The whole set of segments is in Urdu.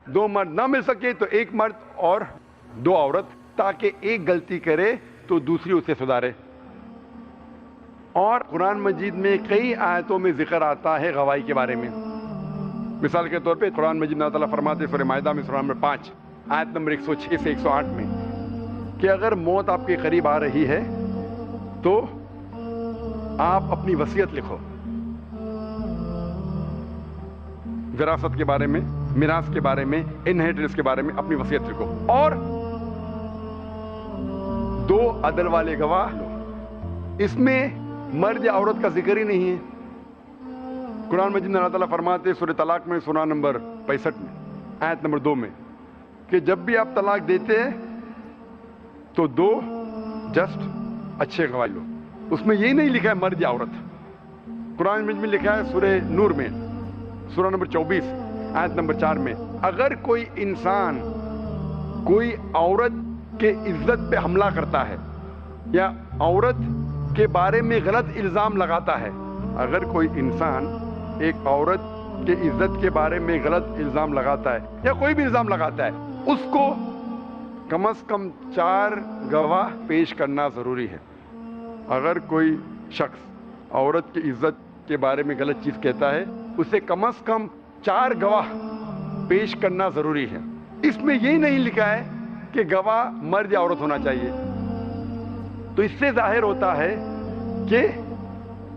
دو مرد نہ مل سکے تو ایک مرد اور دو عورت، تاکہ ایک غلطی کرے تو دوسری اسے سدھارے۔ اور قرآن مجید میں کئی آیتوں میں ذکر آتا ہے گواہی کے بارے میں۔ مثال کے طور پہ قرآن مجید میں اللہ تعالیٰ فرماتے ہیں سورہ مائدہ میں سورہ نمبر 5 آیت نمبر 106 سے 108 میں کہ اگر موت آپ کے قریب آ رہی ہے تو آپ اپنی وصیت لکھو، وراثت کے بارے میں، میراث کے بارے میں، انہیریٹنس کے بارے میں اپنی وصیت لکھو، اور دو عدل والے گواہ لو۔ اس میں مرد یا عورت کا ذکر ہی نہیں ہے۔ قرآن مجید میں اللہ تعالیٰ فرماتے ہیں سورہ طلاق میں سورہ نمبر 65 میں آیت نمبر 2 میں کہ جب بھی آپ طلاق دیتے ہیں تو دو جسٹ اچھے گواہ لو۔ اس میں یہی نہیں لکھا ہے مرد یا عورت۔ قرآن مجید میں لکھا ہے سورہ نور میں سورہ نمبر 24 آیت نمبر 4 میں اگر کوئی انسان کوئی عورت کے عزت پہ حملہ کرتا ہے یا عورت کے بارے میں غلط الزام لگاتا ہے، اگر کوئی انسان ایک عورت کے عزت کے بارے میں غلط الزام لگاتا ہے یا کوئی بھی الزام لگاتا ہے، اس کو کم از کم 4 گواہ پیش کرنا ضروری ہے۔ اگر کوئی شخص عورت کی عزت کے بارے میں غلط چیز کہتا ہے، اسے کم از کم 4 گواہ پیش کرنا ضروری ہے۔ اس میں یہی نہیں لکھا ہے کہ گواہ مرد یا عورت ہونا چاہیے۔ تو اس سے ظاہر ہوتا ہے کہ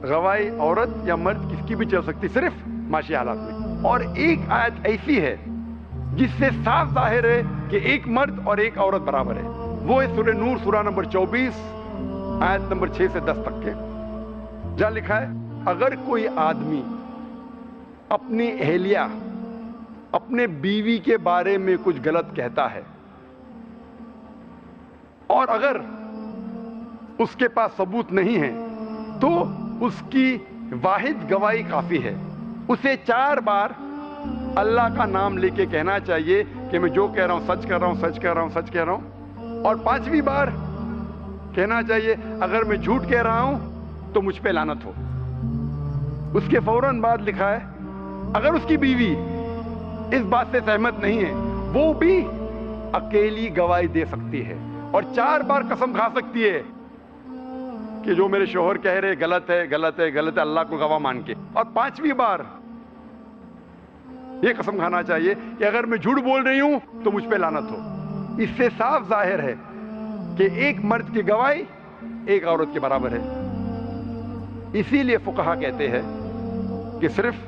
گواہی عورت یا مرد کس کی بھی چل سکتی، صرف معاشی حالات میں۔ اور ایک آیت ایسی ہے جس سے صاف ظاہر ہے کہ ایک مرد اور ایک عورت برابر ہے، وہ ہے سورہ نور سورہ نمبر 24 آیت نمبر 6 سے 10 تک کے، جہاں لکھا ہے اگر کوئی آدمی اپنی اہلیہ اپنے بیوی کے بارے میں کچھ غلط کہتا ہے اور اگر اس کے پاس ثبوت نہیں ہے تو اس کی واحد گواہی کافی ہے۔ اسے 4 بار اللہ کا نام لے کے کہنا چاہیے کہ میں جو کہہ رہا ہوں سچ کر رہا ہوں، سچ کہہ رہا ہوں، سچ کہہ رہا ہوں، اور 5ویں بار کہنا چاہیے اگر میں جھوٹ کہہ رہا ہوں تو مجھ پہ لعنت ہو۔ اس کے فوراً بعد لکھا ہے اگر اس کی بیوی اس بات سے سہمت نہیں ہے، وہ بھی اکیلی گواہی دے سکتی ہے اور 4 بار قسم کھا سکتی ہے کہ جو میرے شوہر کہہ رہے غلط ہے، غلط ہے، غلط ہے، اللہ کو گواہ مان کے، اور 5ویں بار یہ قسم کھانا چاہیے کہ اگر میں جھوٹ بول رہی ہوں تو مجھ پہ لعنت ہو۔ اس سے صاف ظاہر ہے کہ ایک مرد کی گواہی ایک عورت کے برابر ہے۔ اسی لیے فقہا کہتے ہیں کہ صرف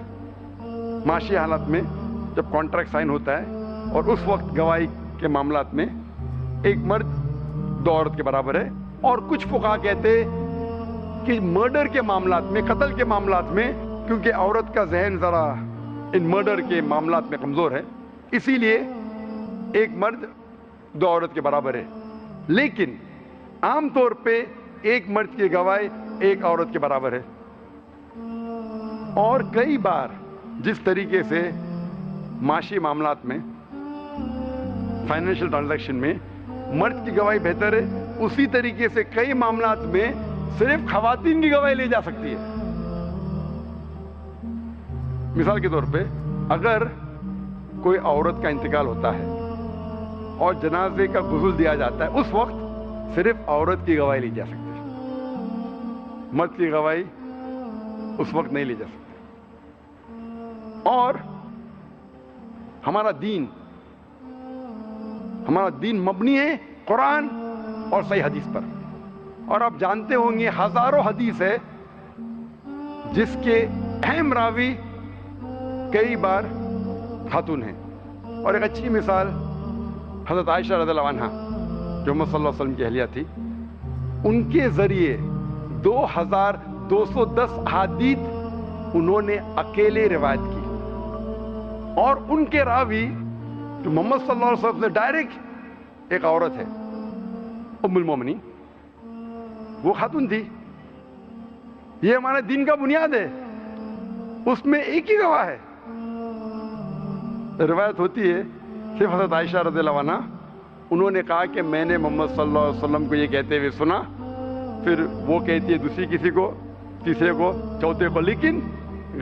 معاشی حالت میں جب کانٹریکٹ سائن ہوتا ہے اور اس وقت گواہی کے معاملات میں ایک مرد 2 عورت کے برابر ہے، اور کچھ فقہا کہتے کہ مرڈر کے معاملات میں، قتل کے معاملات میں، کیونکہ عورت کا ذہن ذرا ان مرڈر کے معاملات میں کمزور ہے، اسی لیے ایک مرد 2 عورت کے برابر ہے، لیکن عام طور پہ ایک مرد کی گواہی ایک عورت کے برابر ہے۔ اور کئی بار جس طریقے سے معاشی معاملات میں، فائنینشیل ٹرانزیکشن میں مرد کی گواہی بہتر ہے، اسی طریقے سے کئی معاملات میں صرف خواتین کی گواہی لی جا سکتی ہے۔ مثال کے طور پہ اگر کوئی عورت کا انتقال ہوتا ہے اور جنازے کا غسل دیا جاتا ہے، اس وقت صرف عورت کی گواہی لی جا سکتی ہے، مرد کی گواہی اس وقت نہیں لی جا سکتی۔ اور ہمارا دین مبنی ہے قرآن اور صحیح حدیث پر، اور آپ جانتے ہوں گے ہزاروں حدیث ہے جس کے اہم راوی کئی بار خاتون ہیں۔ اور ایک اچھی مثال حضرت عائشہ رضی اللہ عنہا جو محمد صلی اللہ علیہ وسلم کی اہلیہ تھی، ان کے ذریعے 2210 احادیث انہوں نے اکیلے روایت کی، اور ان کے راوی جو محمد صلی اللہ علیہ وسلم سے ڈائریکٹ ایک عورت ہے، ام المومنین، وہ خاتون تھی۔ یہ ہمارے دین کا بنیاد ہے، اس میں ایک ہی گواہ ہے۔ روایت ہوتی ہے صرف حضرت عائشہ رضی اللہ عنہا انہوں نے کہا کہ میں نے محمد صلی اللہ علیہ وسلم کو یہ کہتے ہوئے سنا، پھر وہ کہتی ہے دوسری کسی کو، تیسرے کو، چوتھے کو، لیکن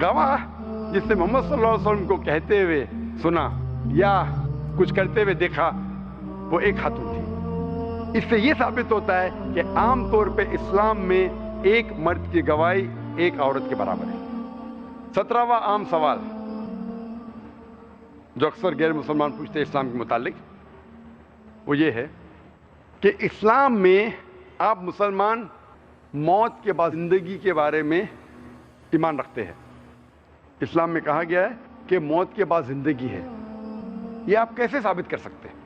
گواہ جس سے محمد صلی اللہ علیہ وسلم کو کہتے ہوئے سنا یا کچھ کرتے ہوئے دیکھا وہ ایک خاتون تھی۔ اس سے یہ ثابت ہوتا ہے کہ عام طور پہ اسلام میں ایک مرد کی گواہی ایک عورت کے برابر ہے۔ 17واں عام سوال جو اکثر غیر مسلمان پوچھتے ہیں اسلام کے متعلق وہ یہ ہے کہ اسلام میں آپ مسلمان موت کے بعد زندگی کے بارے میں ایمان رکھتے ہیں۔ اسلام میں کہا گیا ہے کہ موت کے بعد زندگی ہے۔ یہ آپ کیسے ثابت کر سکتے ہیں؟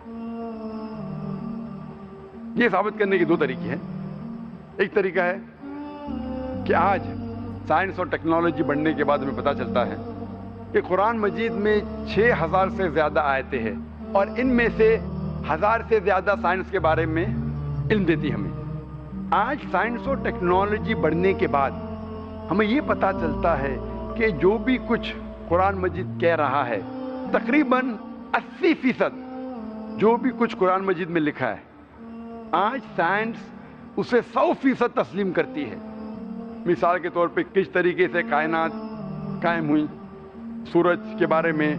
یہ ثابت کرنے کے دو طریقے ہیں۔ ایک طریقہ ہے کہ آج سائنس اور ٹیکنالوجی بڑھنے کے بعد ہمیں پتہ چلتا ہے کہ قرآن مجید میں 6000 سے زیادہ آیتیں ہیں اور ان میں سے 1000 سے زیادہ سائنس کے بارے میں علم دیتی ہمیں۔ آج سائنس اور ٹیکنالوجی بڑھنے کے بعد ہمیں یہ پتہ چلتا ہے کہ جو بھی کچھ قرآن مجید کہہ رہا ہے تقریباً 80% جو بھی کچھ قرآن مجید میں لکھا ہے آج سائنس اسے 100% تسلیم کرتی ہے۔ مثال کے طور پہ کس طریقے سے کائنات قائم ہوئی، سورج کے بارے میں،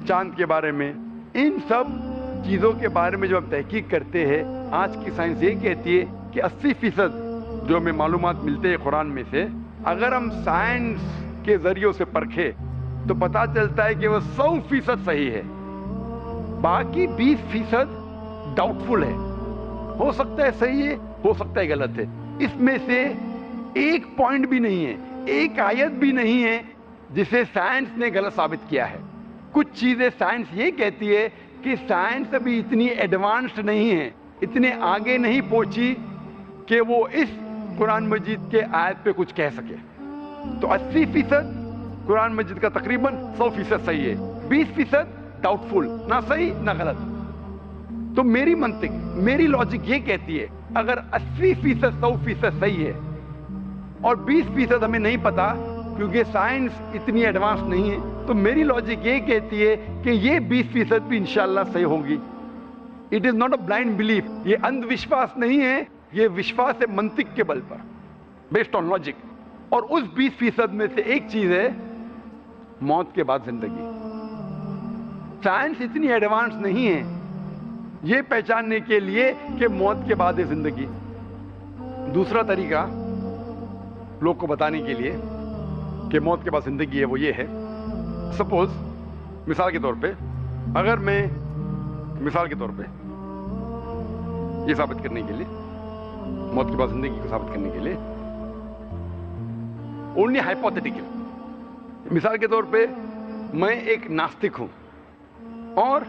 چاند کے بارے میں، ان سب چیزوں کے بارے میں جب ہم تحقیق کرتے ہیں آج کی سائنس یہ کہتی ہے کہ 80% جو ہمیں معلومات ملتے ہیں قرآن میں سے اگر ہم سائنس کے ذریعوں سے پرکھے تو پتہ چلتا ہے کہ وہ 100% صحیح ہے، باقی 20% ڈاؤٹ فل ہے، ہو سکتا ہے صحیح ہے، ہو سکتا ہے غلط ہے۔ اس میں سے ایک پوائنٹ بھی نہیں ہے، ایک آیت بھی نہیں ہے جسے سائنس نے غلط ثابت کیا ہے۔ کچھ چیزیں سائنس یہ کہتی ہے کہ سائنس ابھی اتنی ایڈوانسڈ نہیں ہے، اتنے آگے نہیں پہنچی کہ وہ اس قرآن مجید کے آیت پہ کچھ کہہ سکے۔ تو 80% قرآن مجید کا تقریباً 100% صحیح ہے، 20% ڈاؤٹ فل، نہ صحیح نہ غلط۔ تو میری منطق، میری لاجک یہ کہتی ہے اگر 80% 100% صحیح ہے اور 20% ہمیں نہیں پتا کیونکہ سائنس اتنی ایڈوانس نہیں ہے، تو میری لاجک یہ کہتی ہے کہ یہ 20% بھی انشاءاللہ صحیح ہوگی۔ It is not a blind belief, یہ اندھ وشواس نہیں ہے، یہ وشواس ہے منطق کے بل پر، بیسڈ آن لاجک۔ اور اس 20% میں سے ایک چیز ہے موت کے بعد زندگی۔ سائنس اتنی ایڈوانس نہیں ہے یہ پہچاننے کے لیے کہ موت کے بعد ہے زندگی۔ دوسرا طریقہ لوگ کو بتانے کے لیے کہ موت کے بعد زندگی ہے وہ یہ ہے، سپوز مثال کے طور پہ اگر میں مثال کے طور پہ یہ ثابت کرنے کے لیے موت کے بعد زندگی کو ثابت کرنے کے لیے اونلی ہائپوتھیٹیکل، مثال کے طور پہ میں ایک ناستک ہوں اور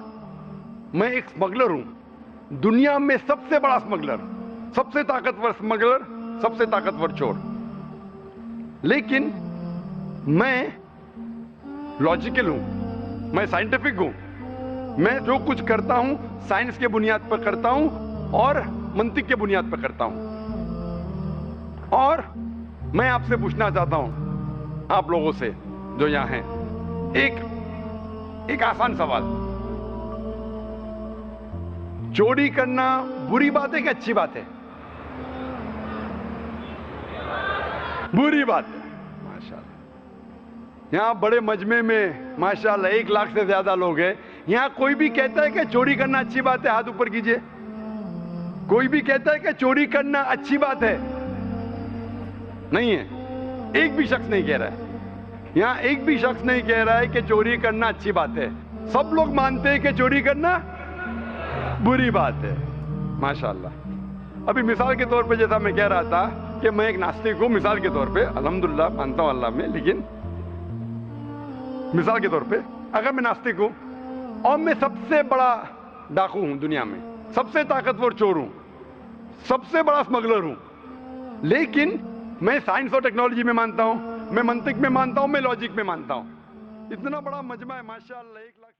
میں ایک اسمگلر ہوں، دنیا میں سب سے بڑا اسمگلر، سب سے طاقتور اسمگلر، سب سے طاقتور چور، لیکن میں لاجیکل ہوں، میں سائنٹیفک ہوں، میں جو کچھ کرتا ہوں سائنس کے بنیاد پر کرتا ہوں اور منطق کے بنیاد پر کرتا ہوں۔ اور میں آپ سے پوچھنا چاہتا ہوں آپ لوگوں سے جو یہاں ہیں ایک آسان سوال، چوری کرنا بری بات ہے کہ اچھی بات ہے؟ بری بات ہے۔ ماشاءاللہ یہاں بڑے مجمع میں ماشاءاللہ 1 لاکھ سے زیادہ لوگ ہیں، یہاں کوئی بھی کہتا ہے کہ چوری کرنا اچھی بات ہے؟ ہاتھ اوپر کیجئے۔ کوئی بھی کہتا ہے کہ چوری کرنا اچھی بات ہے؟ نہیں ہے، ایک بھی شخص نہیں کہہ رہا ہے، یہاں ایک بھی شخص نہیں کہہ رہا ہے کہ چوری کرنا اچھی بات ہے۔ سب لوگ مانتے ہیں کہ چوری کرنا بری بات ہے۔ ماشاءاللہ ابھی مثال کے طور پہ جیسا میں کہہ رہا تھا کہ میں ایک ناستک ہوں، مثال کے طور پہ الحمدللہ مانتا ہوں اللہ میں، لیکن مثال کے طور پہ اگر میں ناستک ہوں اور میں سب سے بڑا ڈاکو ہوں دنیا میں، سب سے طاقتور چور ہوں، سب سے بڑا اسمگلر ہوں، لیکن میں سائنس اور ٹیکنالوجی میں مانتا ہوں، میں منطق میں مانتا ہوں، میں لاجک میں مانتا ہوں، اتنا بڑا مجمع ہے ماشاءاللہ 1 لاکھ